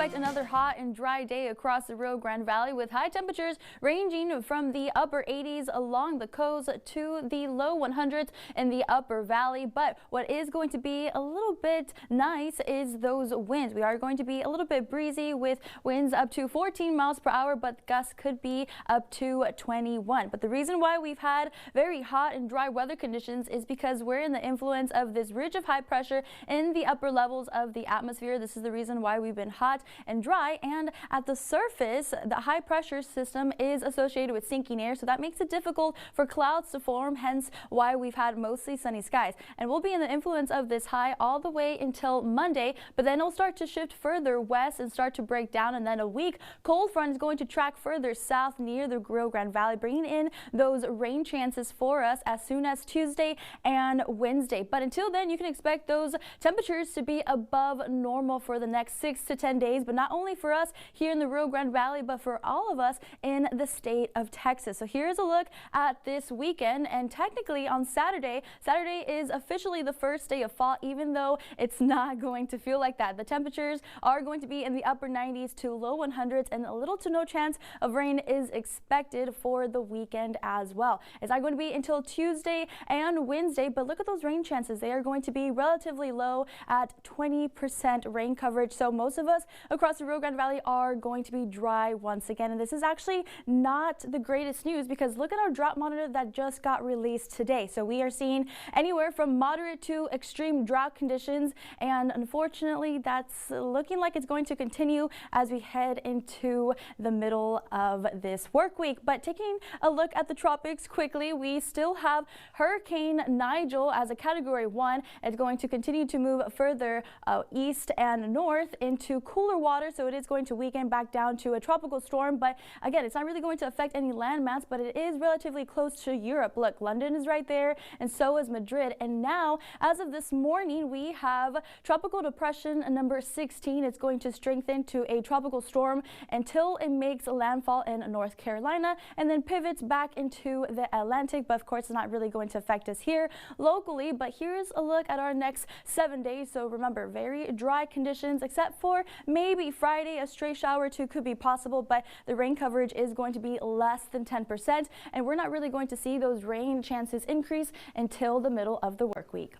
expect another hot and dry day across the Rio Grande Valley with high temperatures ranging from the upper 80s along the coast to the low 100s in the upper valley. But what is going to be a little bit nice is those winds. We are going to be a little bit breezy with winds up to 14 miles per hour, but gusts could be up to 21. But the reason why we've had very hot and dry weather conditions is because we're in the influence of this ridge of high pressure in the upper levels of the atmosphere. This is the reason why we've been hot and dry, and at the surface the high pressure system is associated with sinking air, so that makes it difficult for clouds to form, hence why we've had mostly sunny skies. And we'll be in the influence of this high all the way until Monday, but then it'll start to shift further west and start to break down, and then a weak cold front is going to track further south near the Rio Grande Valley, bringing in those rain chances for us as soon as Tuesday and Wednesday. But until then, you can expect those temperatures to be above normal for the next 6 to 10 days, but not only for us here in the Rio Grande Valley, but for all of us in the state of Texas. So here's a look at this weekend, and technically on Saturday is officially the first day of fall, even though it's not going to feel like that. The temperatures are going to be in the upper 90s to low 100s, and a little to no chance of rain is expected for the weekend as well. It's not going to be until Tuesday and Wednesday, but look at those rain chances. They are going to be relatively low at 20% rain coverage. So most of us across the Rio Grande Valley are going to be dry once again. And this is actually not the greatest news, because look at our drought monitor that just got released today. So we are seeing anywhere from moderate to extreme drought conditions, and unfortunately that's looking like it's going to continue as we head into the middle of this work week. But taking a look at the tropics quickly, we still have Hurricane Nigel as a Category 1. It's going to continue to move further east and north into cooler water, so it is going to weaken back down to a tropical storm. But again, it's not really going to affect any landmass, but it is relatively close to Europe. Look, London is right there, and so is Madrid. And now, as of this morning, we have tropical depression number 16. It's going to strengthen to a tropical storm until it makes landfall in North Carolina and then pivots back into the Atlantic. But of course, it's not really going to affect us here locally. But here's a look at our next 7 days. So remember, very dry conditions, except for maybe Friday. A stray shower or two could be possible, but the rain coverage is going to be less than 10%, and we're not really going to see those rain chances increase until the middle of the work week.